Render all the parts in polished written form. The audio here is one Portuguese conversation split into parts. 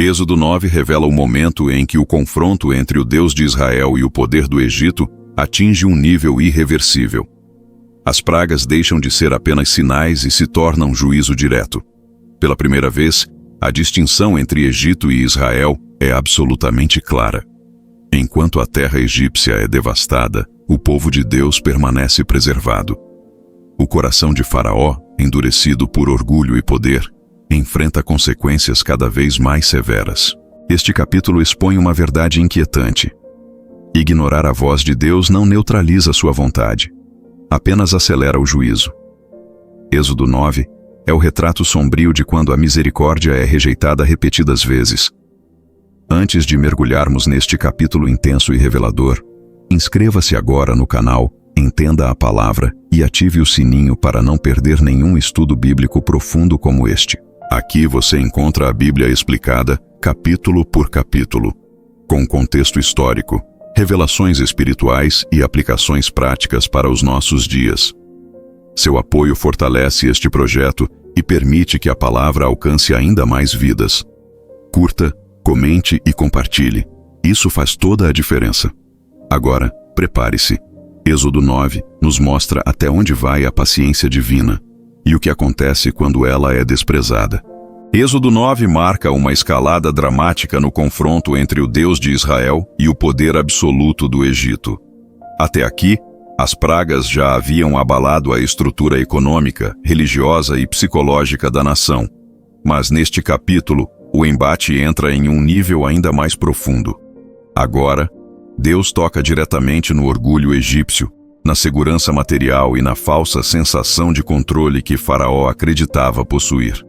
Êxodo 9 revela o momento em que o confronto entre o Deus de Israel e o poder do Egito atinge um nível irreversível. As pragas deixam de ser apenas sinais e se tornam juízo direto. Pela primeira vez, a distinção entre Egito e Israel é absolutamente clara. Enquanto a terra egípcia é devastada, o povo de Deus permanece preservado. O coração de Faraó, endurecido por orgulho e poder, enfrenta consequências cada vez mais severas. Este capítulo expõe uma verdade inquietante. Ignorar a voz de Deus não neutraliza sua vontade, apenas acelera o juízo. Êxodo 9 é o retrato sombrio de quando a misericórdia é rejeitada repetidas vezes. Antes de mergulharmos neste capítulo intenso e revelador, inscreva-se agora no canal, entenda a palavra e ative o sininho para não perder nenhum estudo bíblico profundo como este. Aqui você encontra a Bíblia explicada, capítulo por capítulo, com contexto histórico, revelações espirituais e aplicações práticas para os nossos dias. Seu apoio fortalece este projeto e permite que a palavra alcance ainda mais vidas. Curta, comente e compartilhe. Isso faz toda a diferença. Agora, prepare-se. Êxodo 9 nos mostra até onde vai a paciência divina e o que acontece quando ela é desprezada. Êxodo 9 marca uma escalada dramática no confronto entre o Deus de Israel e o poder absoluto do Egito. Até aqui, as pragas já haviam abalado a estrutura econômica, religiosa e psicológica da nação. Mas neste capítulo, o embate entra em um nível ainda mais profundo. Agora, Deus toca diretamente no orgulho egípcio, na segurança material e na falsa sensação de controle que Faraó acreditava possuir.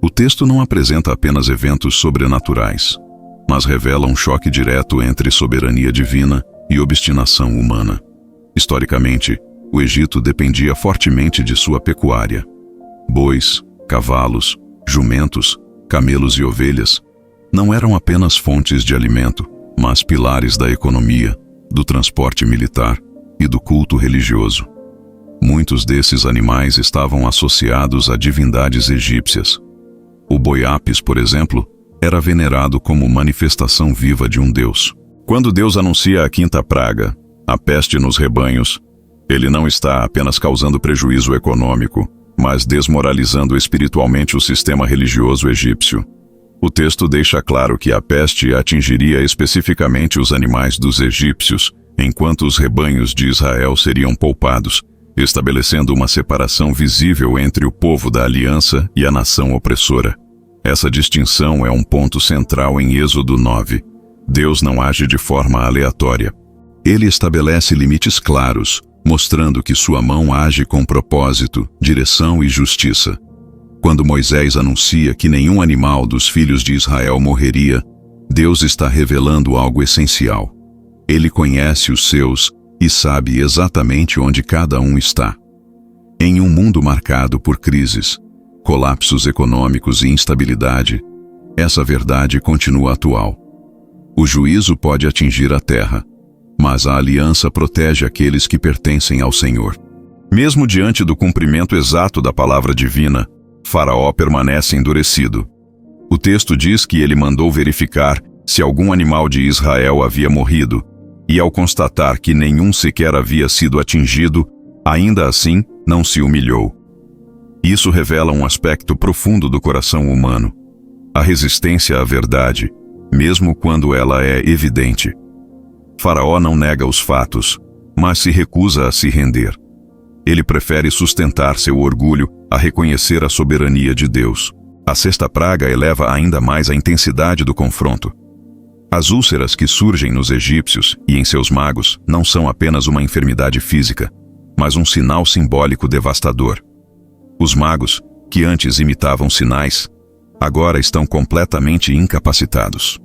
O texto não apresenta apenas eventos sobrenaturais, mas revela um choque direto entre soberania divina e obstinação humana. Historicamente, o Egito dependia fortemente de sua pecuária. Bois, cavalos, jumentos, camelos e ovelhas não eram apenas fontes de alimento, mas pilares da economia, do transporte militar e do culto religioso. Muitos desses animais estavam associados a divindades egípcias. O boi Apis, por exemplo, era venerado como manifestação viva de um deus. Quando Deus anuncia a quinta praga, a peste nos rebanhos, ele não está apenas causando prejuízo econômico, mas desmoralizando espiritualmente o sistema religioso egípcio. O texto deixa claro que a peste atingiria especificamente os animais dos egípcios, enquanto os rebanhos de Israel seriam poupados, estabelecendo uma separação visível entre o povo da aliança e a nação opressora. Essa distinção é um ponto central em Êxodo 9. Deus não age de forma aleatória. Ele estabelece limites claros, mostrando que sua mão age com propósito, direção e justiça. Quando Moisés anuncia que nenhum animal dos filhos de Israel morreria, Deus está revelando algo essencial. Ele conhece os seus e sabe exatamente onde cada um está. Em um mundo marcado por crises, colapsos econômicos e instabilidade, essa verdade continua atual. O juízo pode atingir a terra, mas a aliança protege aqueles que pertencem ao Senhor. Mesmo diante do cumprimento exato da palavra divina, Faraó permanece endurecido. O texto diz que ele mandou verificar se algum animal de Israel havia morrido, e ao constatar que nenhum sequer havia sido atingido, ainda assim não se humilhou. Isso revela um aspecto profundo do coração humano: a resistência à verdade, mesmo quando ela é evidente. Faraó não nega os fatos, mas se recusa a se render. Ele prefere sustentar seu orgulho a reconhecer a soberania de Deus. A sexta praga eleva ainda mais a intensidade do confronto. As úlceras que surgem nos egípcios e em seus magos não são apenas uma enfermidade física, mas um sinal simbólico devastador. Os magos, que antes imitavam sinais, agora estão completamente incapacitados.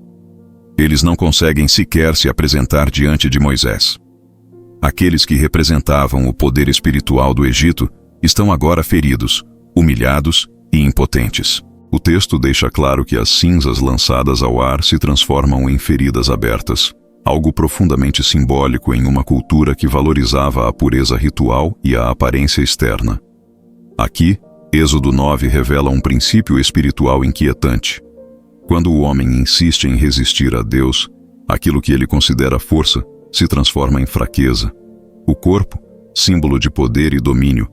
Eles não conseguem sequer se apresentar diante de Moisés. Aqueles que representavam o poder espiritual do Egito estão agora feridos, humilhados e impotentes. O texto deixa claro que as cinzas lançadas ao ar se transformam em feridas abertas, algo profundamente simbólico em uma cultura que valorizava a pureza ritual e a aparência externa. Aqui, Êxodo 9 revela um princípio espiritual inquietante. Quando o homem insiste em resistir a Deus, aquilo que ele considera força se transforma em fraqueza. O corpo, símbolo de poder e domínio,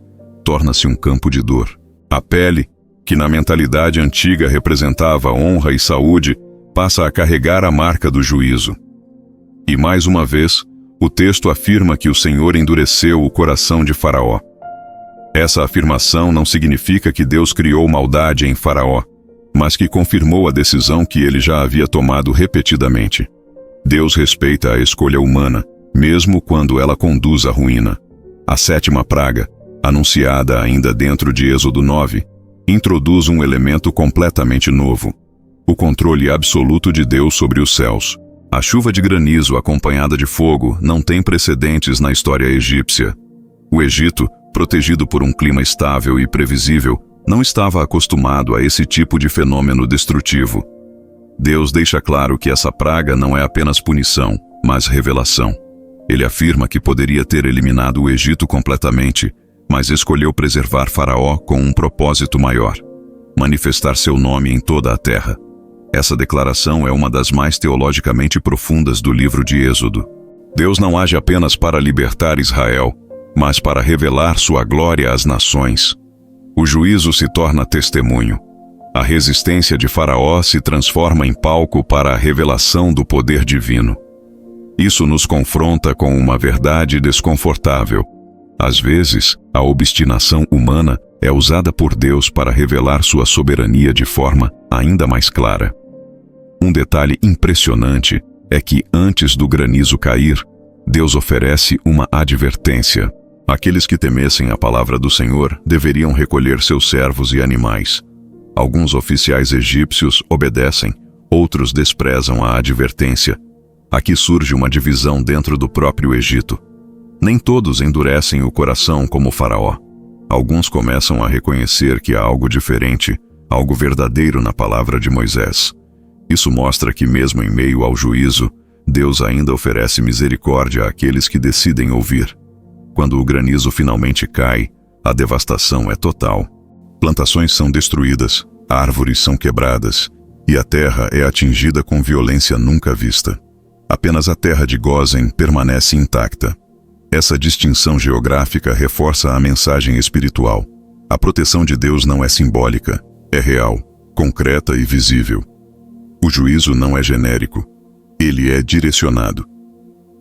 torna-se um campo de dor. A pele, que na mentalidade antiga representava honra e saúde, passa a carregar a marca do juízo. E mais uma vez, o texto afirma que o Senhor endureceu o coração de Faraó. Essa afirmação não significa que Deus criou maldade em Faraó, mas que confirmou a decisão que ele já havia tomado repetidamente. Deus respeita a escolha humana, mesmo quando ela conduz à ruína. A 7ª praga, anunciada ainda dentro de Êxodo 9, introduz um elemento completamente novo: o controle absoluto de Deus sobre os céus. A chuva de granizo acompanhada de fogo não tem precedentes na história egípcia. O Egito, protegido por um clima estável e previsível, não estava acostumado a esse tipo de fenômeno destrutivo. Deus deixa claro que essa praga não é apenas punição, mas revelação. Ele afirma que poderia ter eliminado o Egito completamente, mas escolheu preservar Faraó com um propósito maior: manifestar seu nome em toda a terra. Essa declaração é uma das mais teologicamente profundas do livro de Êxodo. Deus não age apenas para libertar Israel, mas para revelar sua glória às nações. O juízo se torna testemunho. A resistência de Faraó se transforma em palco para a revelação do poder divino. Isso nos confronta com uma verdade desconfortável. Às vezes, a obstinação humana é usada por Deus para revelar sua soberania de forma ainda mais clara. Um detalhe impressionante é que, antes do granizo cair, Deus oferece uma advertência. Aqueles que temessem a palavra do Senhor deveriam recolher seus servos e animais. Alguns oficiais egípcios obedecem, outros desprezam a advertência. Aqui surge uma divisão dentro do próprio Egito. Nem todos endurecem o coração como Faraó. Alguns começam a reconhecer que há algo diferente, algo verdadeiro na palavra de Moisés. Isso mostra que, mesmo em meio ao juízo, Deus ainda oferece misericórdia àqueles que decidem ouvir. Quando o granizo finalmente cai, a devastação é total. Plantações são destruídas, árvores são quebradas, e a terra é atingida com violência nunca vista. Apenas a terra de Gósen permanece intacta. Essa distinção geográfica reforça a mensagem espiritual. A proteção de Deus não é simbólica, é real, concreta e visível. O juízo não é genérico, ele é direcionado.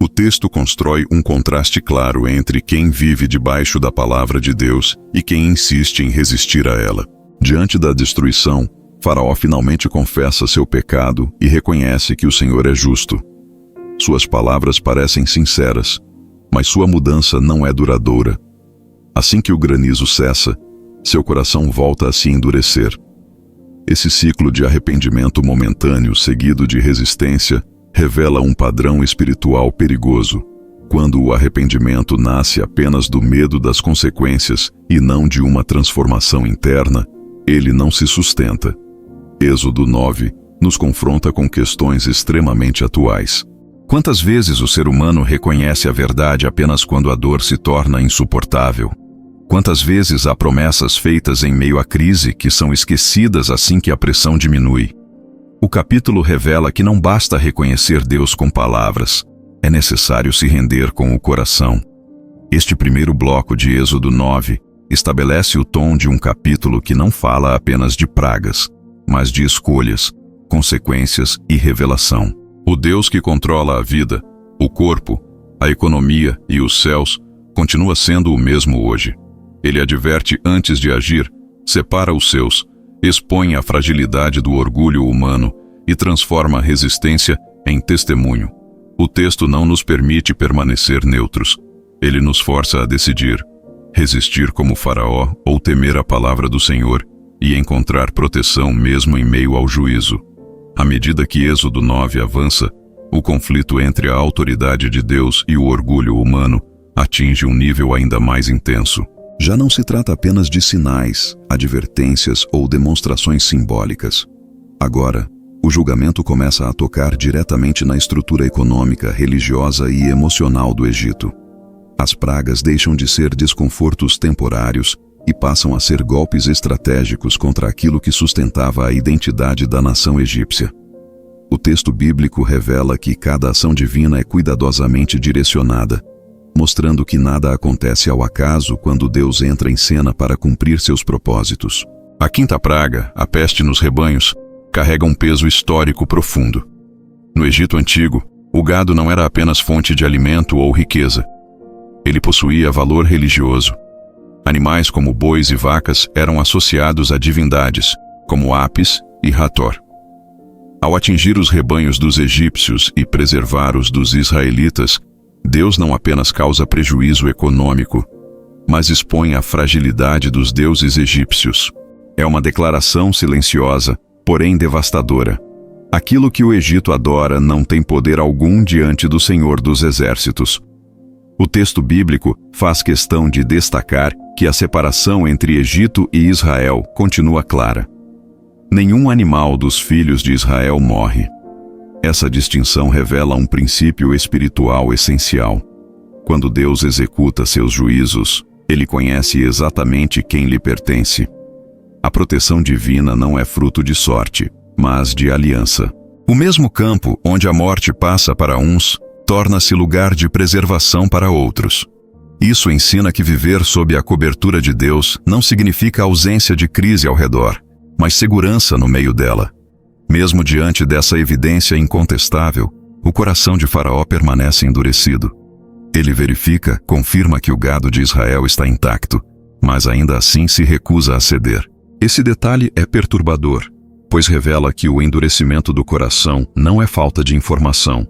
O texto constrói um contraste claro entre quem vive debaixo da palavra de Deus e quem insiste em resistir a ela. Diante da destruição, Faraó finalmente confessa seu pecado e reconhece que o Senhor é justo. Suas palavras parecem sinceras, mas sua mudança não é duradoura. Assim que o granizo cessa, seu coração volta a se endurecer. Esse ciclo de arrependimento momentâneo seguido de resistência revela um padrão espiritual perigoso. Quando o arrependimento nasce apenas do medo das consequências e não de uma transformação interna, ele não se sustenta. Êxodo 9 nos confronta com questões extremamente atuais. Quantas vezes o ser humano reconhece a verdade apenas quando a dor se torna insuportável? Quantas vezes há promessas feitas em meio à crise que são esquecidas assim que a pressão diminui? O capítulo revela que não basta reconhecer Deus com palavras, é necessário se render com o coração. Este primeiro bloco de Êxodo 9 estabelece o tom de um capítulo que não fala apenas de pragas, mas de escolhas, consequências e revelação. O Deus que controla a vida, o corpo, a economia e os céus continua sendo o mesmo hoje. Ele adverte antes de agir, separa os seus, expõe a fragilidade do orgulho humano e transforma a resistência em testemunho. O texto não nos permite permanecer neutros. Ele nos força a decidir, resistir como Faraó ou temer a palavra do Senhor e encontrar proteção mesmo em meio ao juízo. À medida que Êxodo 9 avança, o conflito entre a autoridade de Deus e o orgulho humano atinge um nível ainda mais intenso. Já não se trata apenas de sinais, advertências ou demonstrações simbólicas. Agora, o julgamento começa a tocar diretamente na estrutura econômica, religiosa e emocional do Egito. As pragas deixam de ser desconfortos temporários e passam a ser golpes estratégicos contra aquilo que sustentava a identidade da nação egípcia. O texto bíblico revela que cada ação divina é cuidadosamente direcionada, mostrando que nada acontece ao acaso quando Deus entra em cena para cumprir seus propósitos. A quinta praga, a peste nos rebanhos, carrega um peso histórico profundo. No Egito Antigo, o gado não era apenas fonte de alimento ou riqueza. Ele possuía valor religioso. Animais como bois e vacas eram associados a divindades, como Apis e Hathor. Ao atingir os rebanhos dos egípcios e preservar os dos israelitas, Deus não apenas causa prejuízo econômico, mas expõe a fragilidade dos deuses egípcios. É uma declaração silenciosa, porém devastadora. Aquilo que o Egito adora não tem poder algum diante do Senhor dos Exércitos. O texto bíblico faz questão de destacar que a separação entre Egito e Israel continua clara. Nenhum animal dos filhos de Israel morre. Essa distinção revela um princípio espiritual essencial. Quando Deus executa seus juízos, Ele conhece exatamente quem lhe pertence. A proteção divina não é fruto de sorte, mas de aliança. O mesmo campo onde a morte passa para uns, torna-se lugar de preservação para outros. Isso ensina que viver sob a cobertura de Deus não significa ausência de crise ao redor, mas segurança no meio dela. Mesmo diante dessa evidência incontestável, o coração de Faraó permanece endurecido. Ele confirma que o gado de Israel está intacto, mas ainda assim se recusa a ceder. Esse detalhe é perturbador, pois revela que o endurecimento do coração não é falta de informação,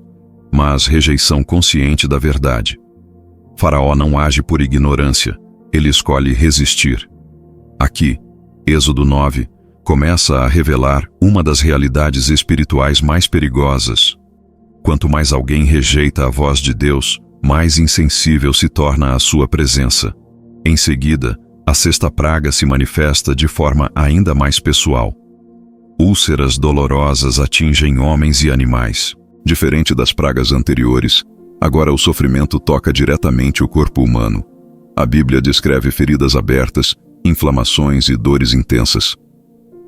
mas rejeição consciente da verdade. Faraó não age por ignorância, ele escolhe resistir. Aqui, Êxodo 9, começa a revelar uma das realidades espirituais mais perigosas. Quanto mais alguém rejeita a voz de Deus, mais insensível se torna à sua presença. Em seguida, a sexta praga se manifesta de forma ainda mais pessoal. Úlceras dolorosas atingem homens e animais. Diferente das pragas anteriores, agora o sofrimento toca diretamente o corpo humano. A Bíblia descreve feridas abertas, inflamações e dores intensas.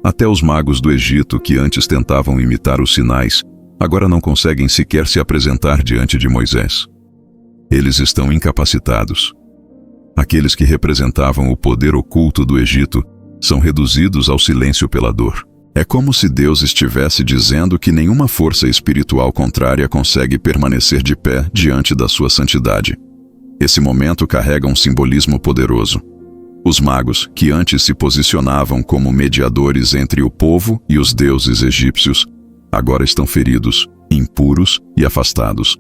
Até os magos do Egito, que antes tentavam imitar os sinais, agora não conseguem sequer se apresentar diante de Moisés. Eles estão incapacitados. Aqueles que representavam o poder oculto do Egito são reduzidos ao silêncio pela dor. É como se Deus estivesse dizendo que nenhuma força espiritual contrária consegue permanecer de pé diante da sua santidade. Esse momento carrega um simbolismo poderoso. Os magos, que antes se posicionavam como mediadores entre o povo e os deuses egípcios, agora estão feridos, impuros e afastados.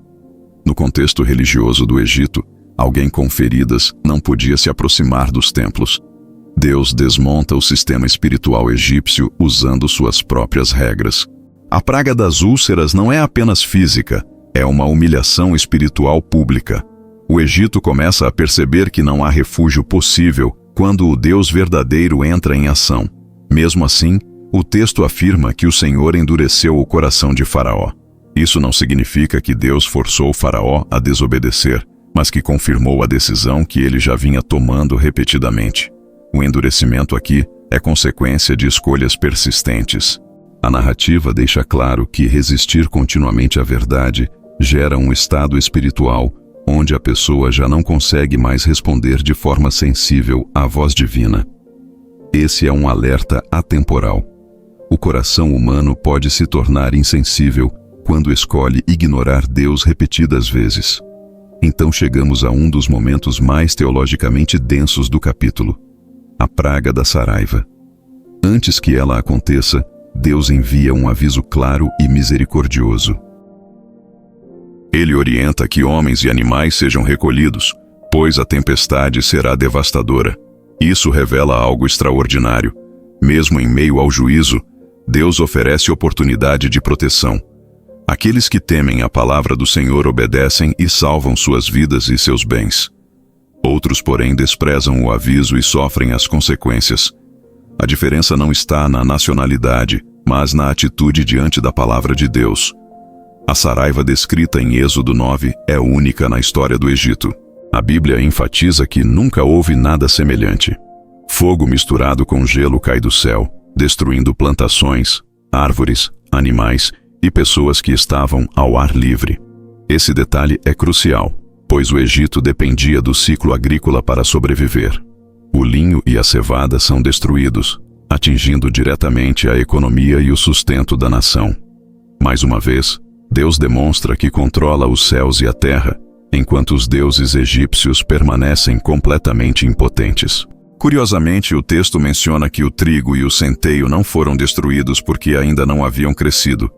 No contexto religioso do Egito, alguém com feridas não podia se aproximar dos templos. Deus desmonta o sistema espiritual egípcio usando suas próprias regras. A praga das úlceras não é apenas física, é uma humilhação espiritual pública. O Egito começa a perceber que não há refúgio possível quando o Deus verdadeiro entra em ação. Mesmo assim, o texto afirma que o Senhor endureceu o coração de Faraó. Isso não significa que Deus forçou Faraó a desobedecer, mas que confirmou a decisão que ele já vinha tomando repetidamente. O endurecimento aqui é consequência de escolhas persistentes. A narrativa deixa claro que resistir continuamente à verdade gera um estado espiritual onde a pessoa já não consegue mais responder de forma sensível à voz divina. Esse é um alerta atemporal. O coração humano pode se tornar insensível quando escolhe ignorar Deus repetidas vezes. Então chegamos a um dos momentos mais teologicamente densos do capítulo: a praga da saraiva. Antes que ela aconteça, Deus envia um aviso claro e misericordioso. Ele orienta que homens e animais sejam recolhidos, pois a tempestade será devastadora. Isso revela algo extraordinário. Mesmo em meio ao juízo, Deus oferece oportunidade de proteção. Aqueles que temem a palavra do Senhor obedecem e salvam suas vidas e seus bens. Outros, porém, desprezam o aviso e sofrem as consequências. A diferença não está na nacionalidade, mas na atitude diante da palavra de Deus. A saraiva descrita em Êxodo 9 é única na história do Egito. A Bíblia enfatiza que nunca houve nada semelhante. Fogo misturado com gelo cai do céu, destruindo plantações, árvores, animais e pessoas que estavam ao ar livre. Esse detalhe é crucial, pois o Egito dependia do ciclo agrícola para sobreviver. O linho e a cevada são destruídos, atingindo diretamente a economia e o sustento da nação. Mais uma vez, Deus demonstra que controla os céus e a terra, enquanto os deuses egípcios permanecem completamente impotentes. Curiosamente, o texto menciona que o trigo e o centeio não foram destruídos porque ainda não haviam crescido.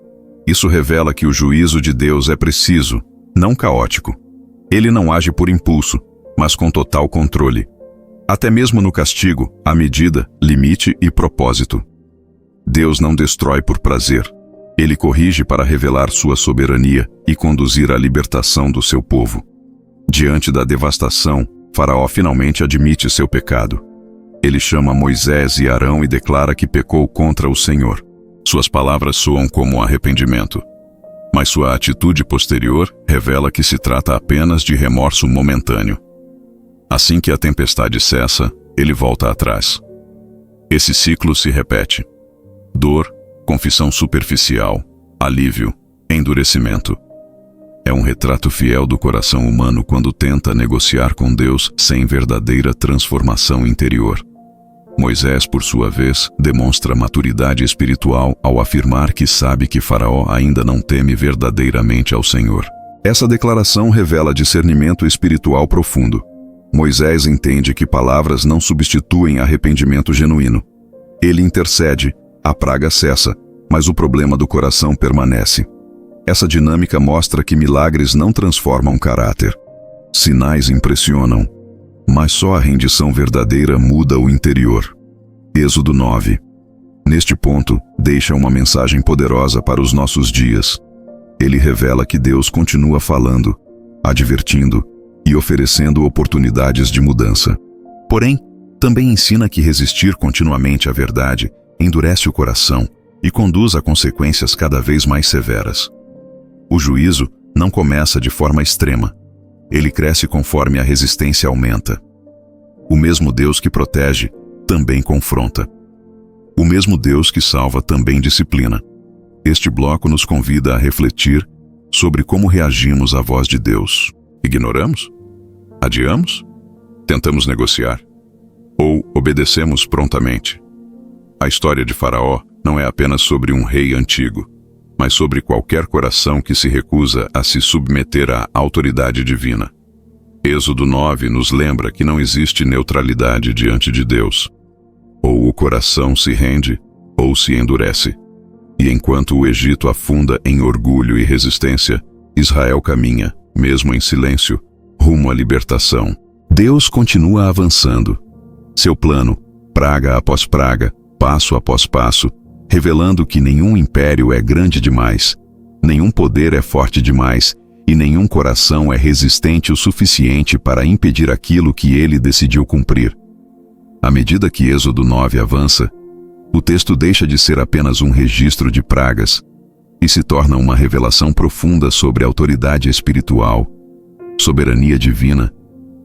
Isso revela que o juízo de Deus é preciso, não caótico. Ele não age por impulso, mas com total controle. Até mesmo no castigo, há medida, limite e propósito. Deus não destrói por prazer. Ele corrige para revelar sua soberania e conduzir à libertação do seu povo. Diante da devastação, Faraó finalmente admite seu pecado. Ele chama Moisés e Arão e declara que pecou contra o Senhor. Suas palavras soam como arrependimento, mas sua atitude posterior revela que se trata apenas de remorso momentâneo. Assim que a tempestade cessa, ele volta atrás. Esse ciclo se repete. Dor, confissão superficial, alívio, endurecimento. É um retrato fiel do coração humano quando tenta negociar com Deus sem verdadeira transformação interior. Moisés, por sua vez, demonstra maturidade espiritual ao afirmar que sabe que Faraó ainda não teme verdadeiramente ao Senhor. Essa declaração revela discernimento espiritual profundo. Moisés entende que palavras não substituem arrependimento genuíno. Ele intercede, a praga cessa, mas o problema do coração permanece. Essa dinâmica mostra que milagres não transformam caráter. Sinais impressionam, mas só a rendição verdadeira muda o interior. Êxodo 9. Neste ponto, deixa uma mensagem poderosa para os nossos dias. Ele revela que Deus continua falando, advertindo e oferecendo oportunidades de mudança. Porém, também ensina que resistir continuamente à verdade endurece o coração e conduz a consequências cada vez mais severas. O juízo não começa de forma extrema. Ele cresce conforme a resistência aumenta. O mesmo Deus que protege também confronta. O mesmo Deus que salva também disciplina. Este bloco nos convida a refletir sobre como reagimos à voz de Deus. Ignoramos? Adiamos? Tentamos negociar? Ou obedecemos prontamente? A história de Faraó não é apenas sobre um rei antigo, mas sobre qualquer coração que se recusa a se submeter à autoridade divina. Êxodo 9 nos lembra que não existe neutralidade diante de Deus. Ou o coração se rende, ou se endurece. E enquanto o Egito afunda em orgulho e resistência, Israel caminha, mesmo em silêncio, rumo à libertação. Deus continua avançando. Seu plano, praga após praga, passo após passo, revelando que nenhum império é grande demais, nenhum poder é forte demais e nenhum coração é resistente o suficiente para impedir aquilo que ele decidiu cumprir. À medida que Êxodo 9 avança, o texto deixa de ser apenas um registro de pragas e se torna uma revelação profunda sobre autoridade espiritual, soberania divina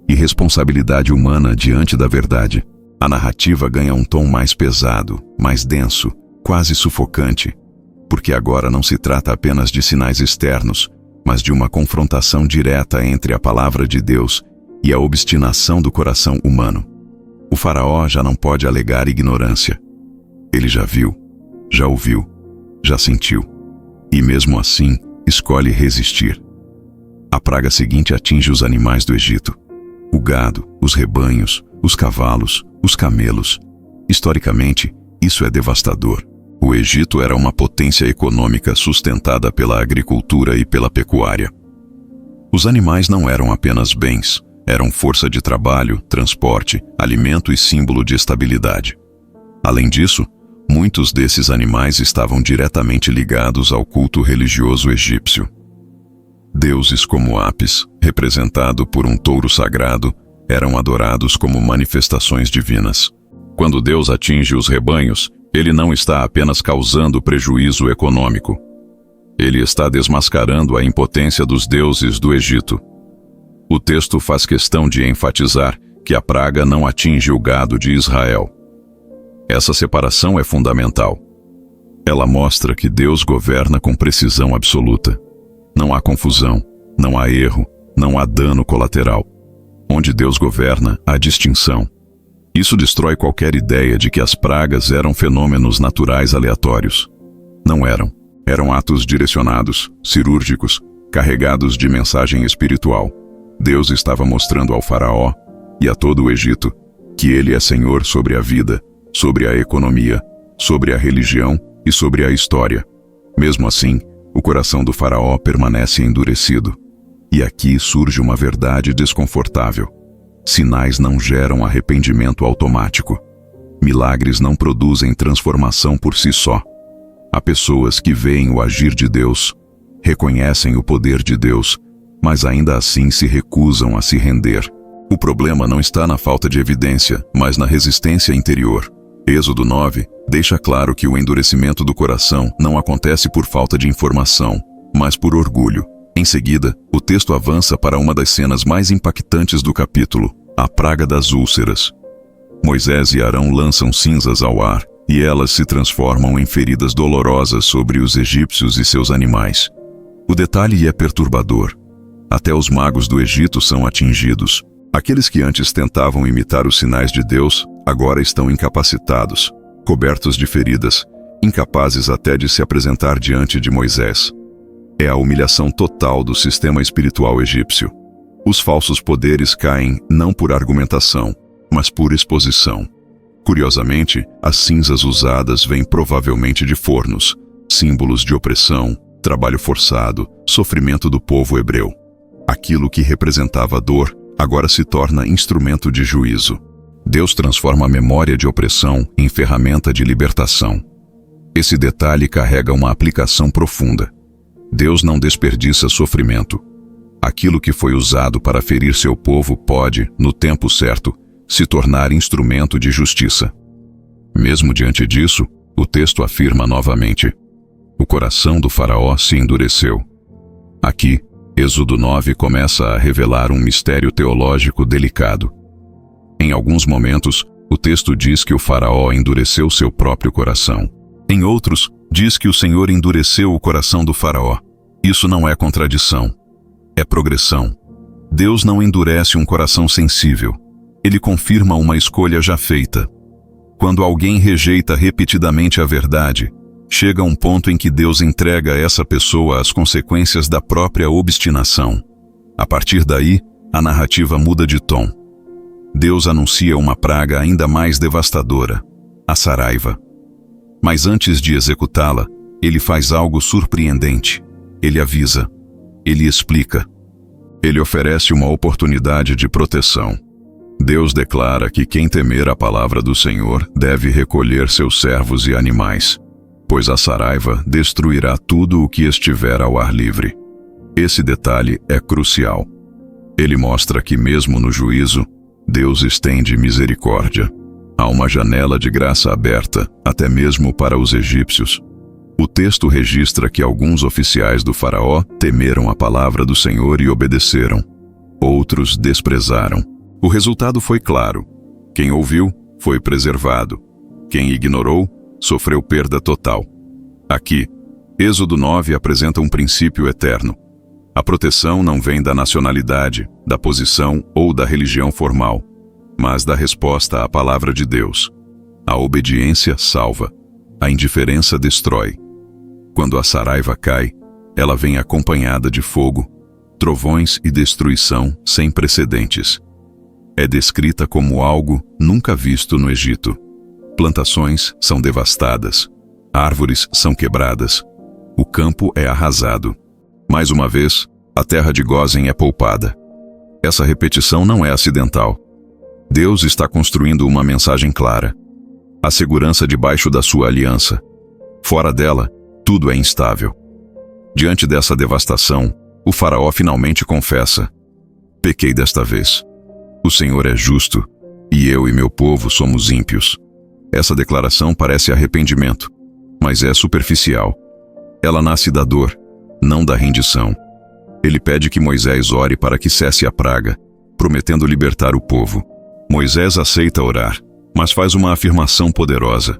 e responsabilidade humana diante da verdade. A narrativa ganha um tom mais pesado, mais denso, quase sufocante, porque agora não se trata apenas de sinais externos, mas de uma confrontação direta entre a palavra de Deus e a obstinação do coração humano. O faraó já não pode alegar ignorância. Ele já viu, já ouviu, já sentiu, e mesmo assim escolhe resistir. A praga seguinte atinge os animais do Egito: o gado, os rebanhos, os cavalos, os camelos. Historicamente, isso é devastador. O Egito era uma potência econômica sustentada pela agricultura e pela pecuária. Os animais não eram apenas bens, eram força de trabalho, transporte, alimento e símbolo de estabilidade. Além disso, muitos desses animais estavam diretamente ligados ao culto religioso egípcio. Deuses como Apis, representado por um touro sagrado, eram adorados como manifestações divinas. Quando Deus atinge os rebanhos, ele não está apenas causando prejuízo econômico. Ele está desmascarando a impotência dos deuses do Egito. O texto faz questão de enfatizar que a praga não atinge o gado de Israel. Essa separação é fundamental. Ela mostra que Deus governa com precisão absoluta. Não há confusão, não há erro, não há dano colateral. Onde Deus governa, há distinção. Isso destrói qualquer ideia de que as pragas eram fenômenos naturais aleatórios. Não eram. Eram atos direcionados, cirúrgicos, carregados de mensagem espiritual. Deus estava mostrando ao faraó e a todo o Egito que ele é Senhor sobre a vida, sobre a economia, sobre a religião e sobre a história. Mesmo assim, o coração do faraó permanece endurecido. E aqui surge uma verdade desconfortável. Sinais não geram arrependimento automático. Milagres não produzem transformação por si só. Há pessoas que veem o agir de Deus, reconhecem o poder de Deus, mas ainda assim se recusam a se render. O problema não está na falta de evidência, mas na resistência interior. Êxodo 9 deixa claro que o endurecimento do coração não acontece por falta de informação, mas por orgulho. Em seguida, o texto avança para uma das cenas mais impactantes do capítulo, a praga das úlceras. Moisés e Arão lançam cinzas ao ar, e elas se transformam em feridas dolorosas sobre os egípcios e seus animais. O detalhe é perturbador. Até os magos do Egito são atingidos. Aqueles que antes tentavam imitar os sinais de Deus, agora estão incapacitados, cobertos de feridas, incapazes até de se apresentar diante de Moisés. É a humilhação total do sistema espiritual egípcio. Os falsos poderes caem não por argumentação, mas por exposição. Curiosamente, as cinzas usadas vêm provavelmente de fornos, símbolos de opressão, trabalho forçado, sofrimento do povo hebreu. Aquilo que representava dor, agora se torna instrumento de juízo. Deus transforma a memória de opressão em ferramenta de libertação. Esse detalhe carrega uma aplicação profunda. Deus não desperdiça sofrimento. Aquilo que foi usado para ferir seu povo pode, no tempo certo, se tornar instrumento de justiça. Mesmo diante disso, o texto afirma novamente: o coração do faraó se endureceu. Aqui, Êxodo 9 começa a revelar um mistério teológico delicado. Em alguns momentos, o texto diz que o faraó endureceu seu próprio coração. Em outros, diz que o Senhor endureceu o coração do faraó. Isso não é contradição. É progressão. Deus não endurece um coração sensível. Ele confirma uma escolha já feita. Quando alguém rejeita repetidamente a verdade, chega um ponto em que Deus entrega a essa pessoa as consequências da própria obstinação. A partir daí, a narrativa muda de tom. Deus anuncia uma praga ainda mais devastadora, a saraiva. Mas antes de executá-la, ele faz algo surpreendente. Ele avisa. Ele explica. Ele oferece uma oportunidade de proteção. Deus declara que quem temer a palavra do Senhor deve recolher seus servos e animais, pois a saraiva destruirá tudo o que estiver ao ar livre. Esse detalhe é crucial. Ele mostra que mesmo no juízo, Deus estende misericórdia. Há uma janela de graça aberta, até mesmo para os egípcios. O texto registra que alguns oficiais do faraó temeram a palavra do Senhor e obedeceram. Outros desprezaram. O resultado foi claro. Quem ouviu, foi preservado. Quem ignorou, sofreu perda total. Aqui, Êxodo 9 apresenta um princípio eterno. A proteção não vem da nacionalidade, da posição ou da religião formal, mas da resposta à palavra de Deus. A obediência salva. A indiferença destrói. Quando a saraiva cai, ela vem acompanhada de fogo, trovões e destruição sem precedentes. É descrita como algo nunca visto no Egito. Plantações são devastadas, árvores são quebradas, o campo é arrasado. Mais uma vez, a terra de Gósen é poupada. Essa repetição não é acidental. Deus está construindo uma mensagem clara. A segurança debaixo da sua aliança. Fora dela, tudo é instável. Diante dessa devastação, o faraó finalmente confessa: pequei desta vez. O Senhor é justo, e eu e meu povo somos ímpios. Essa declaração parece arrependimento, mas é superficial. Ela nasce da dor, não da rendição. Ele pede que Moisés ore para que cesse a praga, prometendo libertar o povo. Moisés aceita orar, mas faz uma afirmação poderosa.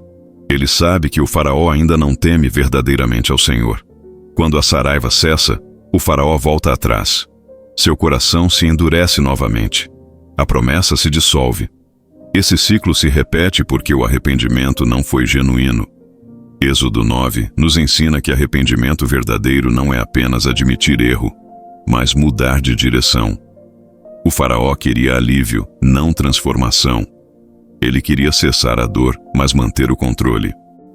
Ele sabe que o faraó ainda não teme verdadeiramente ao Senhor. Quando a saraiva cessa, o faraó volta atrás. Seu coração se endurece novamente. A promessa se dissolve. Esse ciclo se repete porque o arrependimento não foi genuíno. Êxodo 9 nos ensina que arrependimento verdadeiro não é apenas admitir erro, mas mudar de direção. O faraó queria alívio, não transformação. Ele queria cessar a dor, mas manter o controle.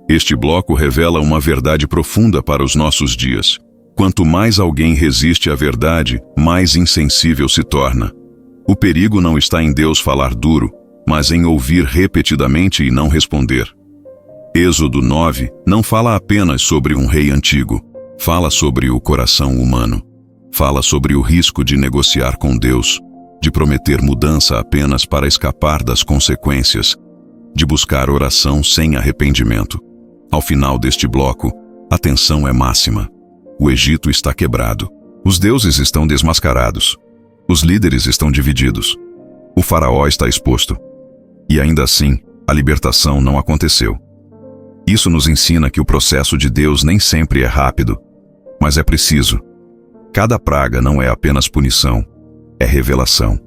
Este bloco revela uma verdade profunda para os nossos dias. Quanto mais alguém resiste à verdade, mais insensível se torna. O perigo não está em Deus falar duro, mas em ouvir repetidamente e não responder. Êxodo 9 não fala apenas sobre um rei antigo. Fala sobre o coração humano. Fala sobre o risco de negociar com Deus, de prometer mudança apenas para escapar das consequências, de buscar oração sem arrependimento. Ao final deste bloco, a tensão é máxima. O Egito está quebrado. Os deuses estão desmascarados. Os líderes estão divididos. O faraó está exposto. E ainda assim, a libertação não aconteceu. Isso nos ensina que o processo de Deus nem sempre é rápido, mas é preciso. Cada praga não é apenas punição, é revelação.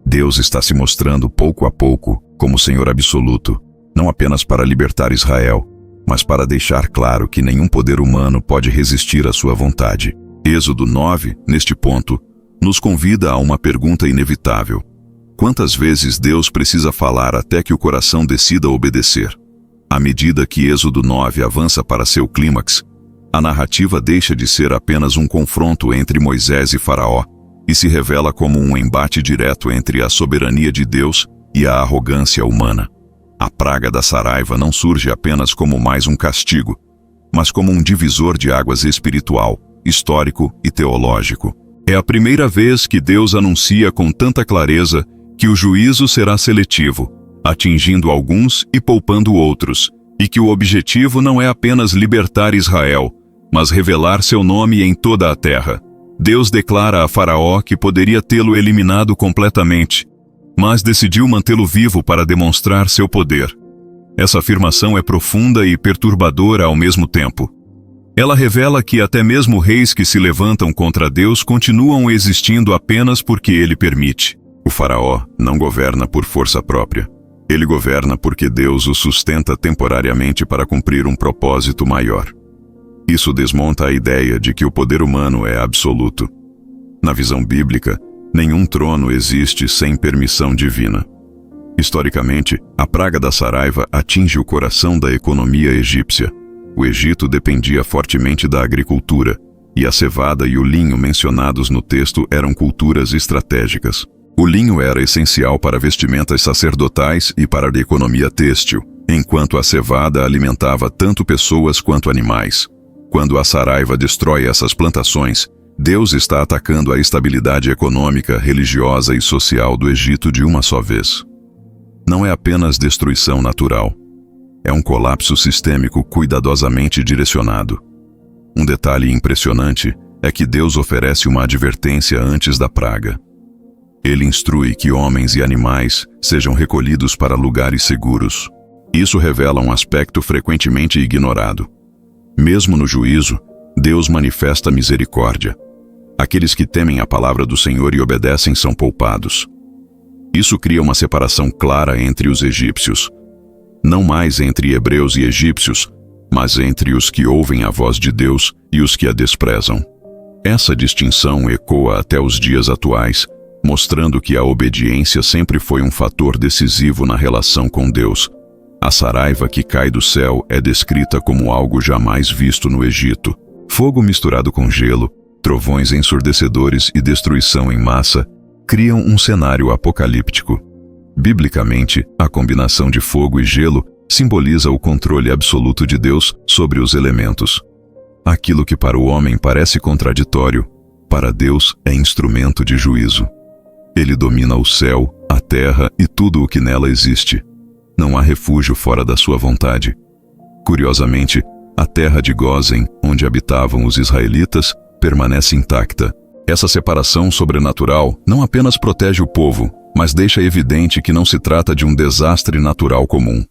Deus está se mostrando pouco a pouco como Senhor absoluto, não apenas para libertar Israel, mas para deixar claro que nenhum poder humano pode resistir à sua vontade. Êxodo 9, neste ponto, nos convida a uma pergunta inevitável. Quantas vezes Deus precisa falar até que o coração decida obedecer? À medida que Êxodo 9 avança para seu clímax, a narrativa deixa de ser apenas um confronto entre Moisés e Faraó e se revela como um embate direto entre a soberania de Deus e a arrogância humana. A praga da saraiva não surge apenas como mais um castigo, mas como um divisor de águas espiritual, histórico e teológico. É a primeira vez que Deus anuncia com tanta clareza que o juízo será seletivo, atingindo alguns e poupando outros, e que o objetivo não é apenas libertar Israel, mas revelar seu nome em toda a terra. Deus declara a Faraó que poderia tê-lo eliminado completamente, mas decidiu mantê-lo vivo para demonstrar seu poder. Essa afirmação é profunda e perturbadora ao mesmo tempo. Ela revela que até mesmo reis que se levantam contra Deus continuam existindo apenas porque ele permite. O Faraó não governa por força própria. Ele governa porque Deus o sustenta temporariamente para cumprir um propósito maior. Isso desmonta a ideia de que o poder humano é absoluto. Na visão bíblica, nenhum trono existe sem permissão divina. Historicamente, a praga da saraiva atinge o coração da economia egípcia. O Egito dependia fortemente da agricultura, e a cevada e o linho mencionados no texto eram culturas estratégicas. O linho era essencial para vestimentas sacerdotais e para a economia têxtil, enquanto a cevada alimentava tanto pessoas quanto animais. Quando a saraiva destrói essas plantações, Deus está atacando a estabilidade econômica, religiosa e social do Egito de uma só vez. Não é apenas destruição natural. É um colapso sistêmico cuidadosamente direcionado. Um detalhe impressionante é que Deus oferece uma advertência antes da praga. Ele instrui que homens e animais sejam recolhidos para lugares seguros. Isso revela um aspecto frequentemente ignorado. Mesmo no juízo, Deus manifesta misericórdia. Aqueles que temem a palavra do Senhor e obedecem são poupados. Isso cria uma separação clara entre os egípcios. Não mais entre hebreus e egípcios, mas entre os que ouvem a voz de Deus e os que a desprezam. Essa distinção ecoa até os dias atuais, mostrando que a obediência sempre foi um fator decisivo na relação com Deus. A saraiva que cai do céu é descrita como algo jamais visto no Egito. Fogo misturado com gelo, trovões ensurdecedores e destruição em massa criam um cenário apocalíptico. Biblicamente, a combinação de fogo e gelo simboliza o controle absoluto de Deus sobre os elementos. Aquilo que para o homem parece contraditório, para Deus é instrumento de juízo. Ele domina o céu, a terra e tudo o que nela existe. Não há refúgio fora da sua vontade. Curiosamente, a terra de Gósen, onde habitavam os israelitas, permanece intacta. Essa separação sobrenatural não apenas protege o povo, mas deixa evidente que não se trata de um desastre natural comum.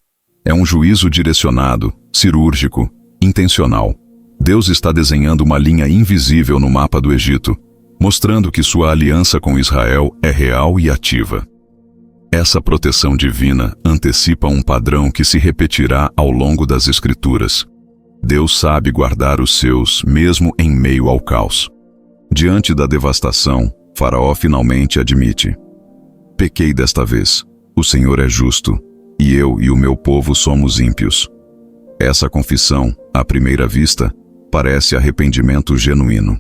É um juízo direcionado, cirúrgico, intencional. Deus está desenhando uma linha invisível no mapa do Egito, mostrando que sua aliança com Israel é real e ativa. Essa proteção divina antecipa um padrão que se repetirá ao longo das Escrituras. Deus sabe guardar os seus, mesmo em meio ao caos. Diante da devastação, Faraó finalmente admite: pequei desta vez, o Senhor é justo, e eu e o meu povo somos ímpios. Essa confissão, à primeira vista, parece arrependimento genuíno.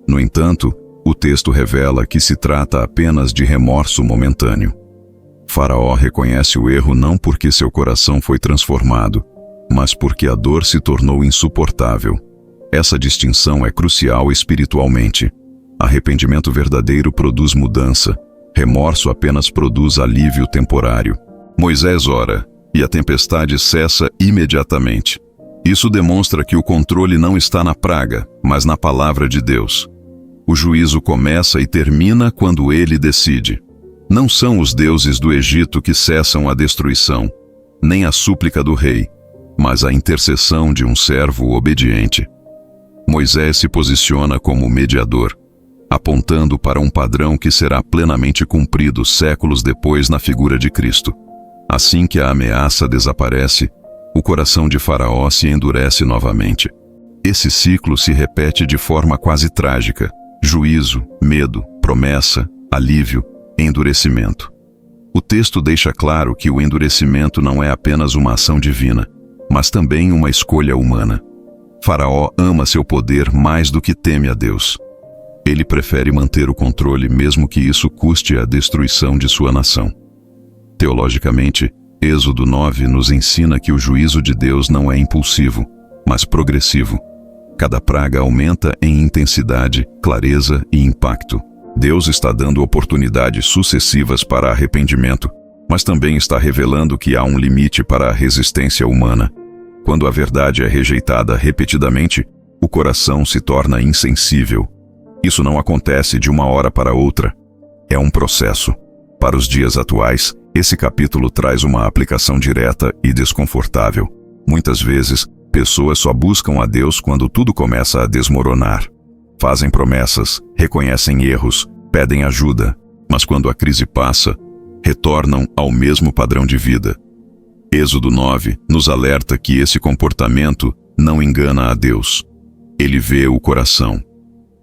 No entanto, o texto revela que se trata apenas de remorso momentâneo. Faraó reconhece o erro não porque seu coração foi transformado, mas porque a dor se tornou insuportável. Essa distinção é crucial espiritualmente. Arrependimento verdadeiro produz mudança, remorso apenas produz alívio temporário. Moisés ora, e a tempestade cessa imediatamente. Isso demonstra que o controle não está na praga, mas na palavra de Deus. O juízo começa e termina quando ele decide. Não são os deuses do Egito que cessam a destruição, nem a súplica do rei, mas a intercessão de um servo obediente. Moisés se posiciona como mediador, apontando para um padrão que será plenamente cumprido séculos depois na figura de Cristo. Assim que a ameaça desaparece, o coração de Faraó se endurece novamente. Esse ciclo se repete de forma quase trágica: juízo, medo, promessa, alívio, endurecimento. O texto deixa claro que o endurecimento não é apenas uma ação divina, mas também uma escolha humana. Faraó ama seu poder mais do que teme a Deus. Ele prefere manter o controle mesmo que isso custe a destruição de sua nação. Teologicamente, Êxodo 9 nos ensina que o juízo de Deus não é impulsivo, mas progressivo. Cada praga aumenta em intensidade, clareza e impacto. Deus está dando oportunidades sucessivas para arrependimento, mas também está revelando que há um limite para a resistência humana. Quando a verdade é rejeitada repetidamente, o coração se torna insensível. Isso não acontece de uma hora para outra. É um processo. Para os dias atuais, esse capítulo traz uma aplicação direta e desconfortável. Muitas vezes, pessoas só buscam a Deus quando tudo começa a desmoronar. Fazem promessas, reconhecem erros, pedem ajuda, mas quando a crise passa, retornam ao mesmo padrão de vida. Êxodo 9 nos alerta que esse comportamento não engana a Deus. Ele vê o coração.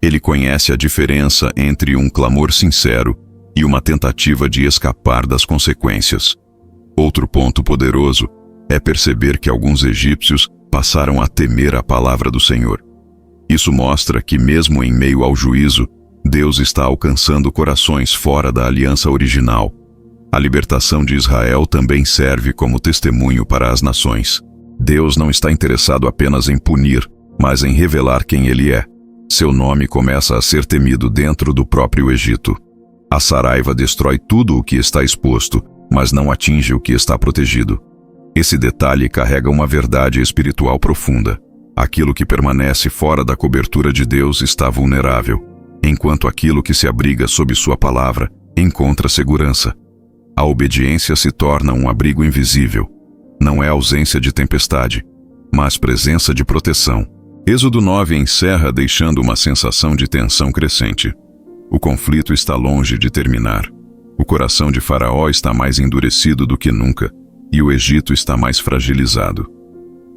Ele conhece a diferença entre um clamor sincero e uma tentativa de escapar das consequências. Outro ponto poderoso é perceber que alguns egípcios passaram a temer a palavra do Senhor. Isso mostra que, mesmo em meio ao juízo, Deus está alcançando corações fora da aliança original. A libertação de Israel também serve como testemunho para as nações. Deus não está interessado apenas em punir, mas em revelar quem Ele é. Seu nome começa a ser temido dentro do próprio Egito. A saraiva destrói tudo o que está exposto, mas não atinge o que está protegido. Esse detalhe carrega uma verdade espiritual profunda. Aquilo que permanece fora da cobertura de Deus está vulnerável, enquanto aquilo que se abriga sob sua palavra encontra segurança. A obediência se torna um abrigo invisível. Não é ausência de tempestade, mas presença de proteção. Êxodo 9 encerra deixando uma sensação de tensão crescente. O conflito está longe de terminar. O coração de Faraó está mais endurecido do que nunca, e o Egito está mais fragilizado.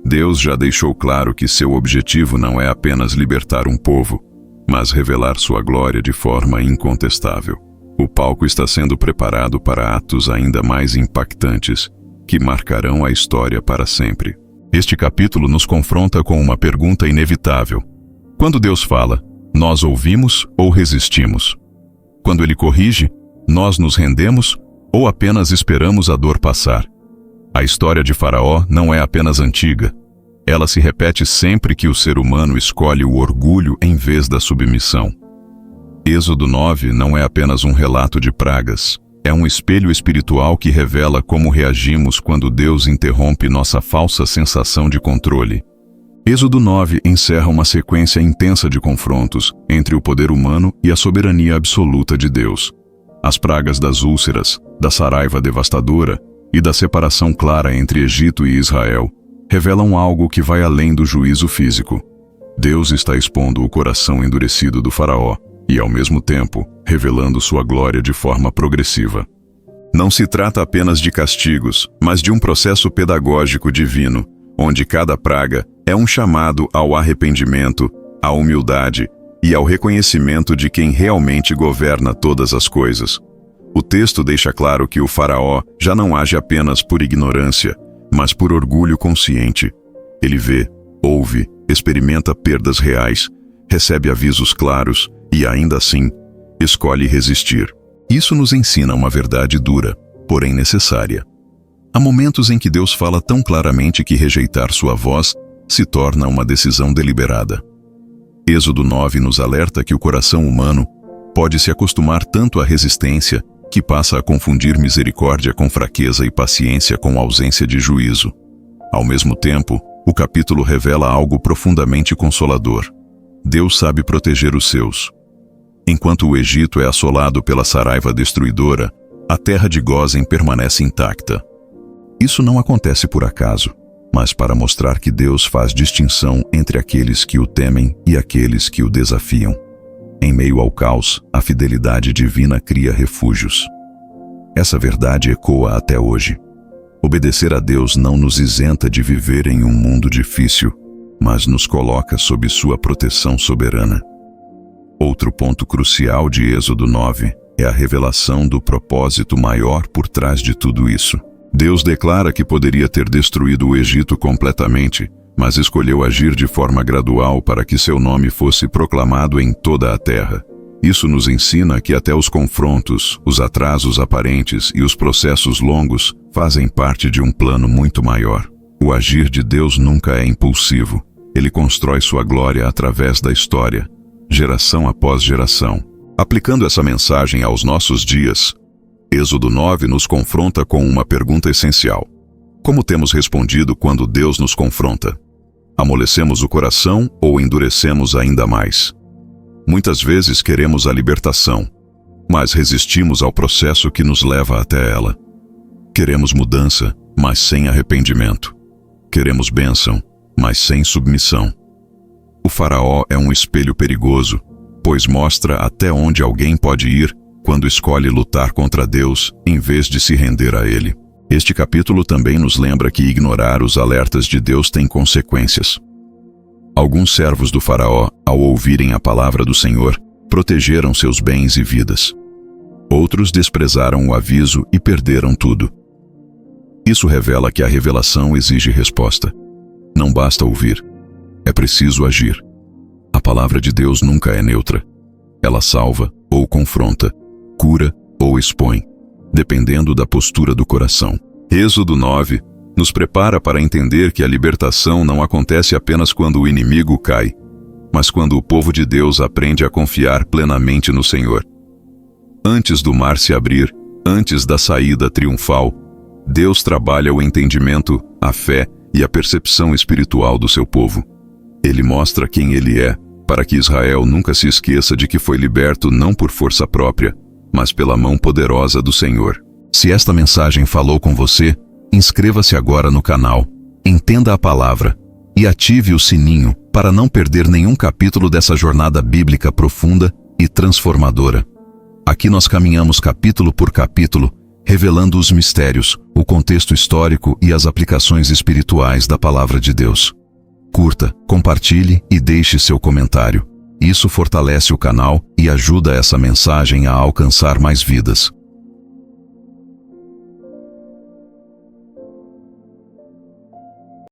Deus já deixou claro que seu objetivo não é apenas libertar um povo, mas revelar sua glória de forma incontestável. O palco está sendo preparado para atos ainda mais impactantes, que marcarão a história para sempre. Este capítulo nos confronta com uma pergunta inevitável. Quando Deus fala, nós ouvimos ou resistimos? Quando Ele corrige, nós nos rendemos ou apenas esperamos a dor passar? A história de Faraó não é apenas antiga. Ela se repete sempre que o ser humano escolhe o orgulho em vez da submissão. Êxodo 9 não é apenas um relato de pragas. É um espelho espiritual que revela como reagimos quando Deus interrompe nossa falsa sensação de controle. Êxodo 9 encerra uma sequência intensa de confrontos entre o poder humano e a soberania absoluta de Deus. As pragas das úlceras, da saraiva devastadora e da separação clara entre Egito e Israel revelam algo que vai além do juízo físico. Deus está expondo o coração endurecido do faraó e, ao mesmo tempo, revelando sua glória de forma progressiva. Não se trata apenas de castigos, mas de um processo pedagógico divino, onde cada praga é um chamado ao arrependimento, à humildade e ao reconhecimento de quem realmente governa todas as coisas. O texto deixa claro que o faraó já não age apenas por ignorância, mas por orgulho consciente. Ele vê, ouve, experimenta perdas reais, recebe avisos claros e, ainda assim, escolhe resistir. Isso nos ensina uma verdade dura, porém necessária. Há momentos em que Deus fala tão claramente que rejeitar sua voz se torna uma decisão deliberada. Êxodo 9 nos alerta que o coração humano pode se acostumar tanto à resistência que passa a confundir misericórdia com fraqueza e paciência com ausência de juízo. Ao mesmo tempo, o capítulo revela algo profundamente consolador. Deus sabe proteger os seus. Enquanto o Egito é assolado pela saraiva destruidora, a terra de Gósen permanece intacta. Isso não acontece por acaso, mas para mostrar que Deus faz distinção entre aqueles que o temem e aqueles que o desafiam. Em meio ao caos, a fidelidade divina cria refúgios. Essa verdade ecoa até hoje. Obedecer a Deus não nos isenta de viver em um mundo difícil, mas nos coloca sob sua proteção soberana. Outro ponto crucial de Êxodo 9 é a revelação do propósito maior por trás de tudo isso. Deus declara que poderia ter destruído o Egito completamente, mas escolheu agir de forma gradual para que seu nome fosse proclamado em toda a terra. Isso nos ensina que até os confrontos, os atrasos aparentes e os processos longos fazem parte de um plano muito maior. O agir de Deus nunca é impulsivo. Ele constrói sua glória através da história, geração após geração. Aplicando essa mensagem aos nossos dias, Êxodo 9 nos confronta com uma pergunta essencial. Como temos respondido quando Deus nos confronta? Amolecemos o coração ou endurecemos ainda mais? Muitas vezes queremos a libertação, mas resistimos ao processo que nos leva até ela. Queremos mudança, mas sem arrependimento. Queremos bênção, mas sem submissão. O faraó é um espelho perigoso, pois mostra até onde alguém pode ir quando escolhe lutar contra Deus em vez de se render a Ele. Este capítulo também nos lembra que ignorar os alertas de Deus tem consequências. Alguns servos do faraó, ao ouvirem a palavra do Senhor, protegeram seus bens e vidas. Outros desprezaram o aviso e perderam tudo. Isso revela que a revelação exige resposta. Não basta ouvir, é preciso agir. A palavra de Deus nunca é neutra. Ela salva ou confronta, cura ou expõe, dependendo da postura do coração. Êxodo 9 nos prepara para entender que a libertação não acontece apenas quando o inimigo cai, mas quando o povo de Deus aprende a confiar plenamente no Senhor. Antes do mar se abrir, antes da saída triunfal, Deus trabalha o entendimento, a fé e a percepção espiritual do seu povo. Ele mostra quem Ele é, para que Israel nunca se esqueça de que foi liberto não por força própria, mas pela mão poderosa do Senhor. Se esta mensagem falou com você, inscreva-se agora no canal, entenda a palavra e ative o sininho para não perder nenhum capítulo dessa jornada bíblica profunda e transformadora. Aqui nós caminhamos capítulo por capítulo, revelando os mistérios, o contexto histórico e as aplicações espirituais da palavra de Deus. Curta, compartilhe e deixe seu comentário. Isso fortalece o canal e ajuda essa mensagem a alcançar mais vidas.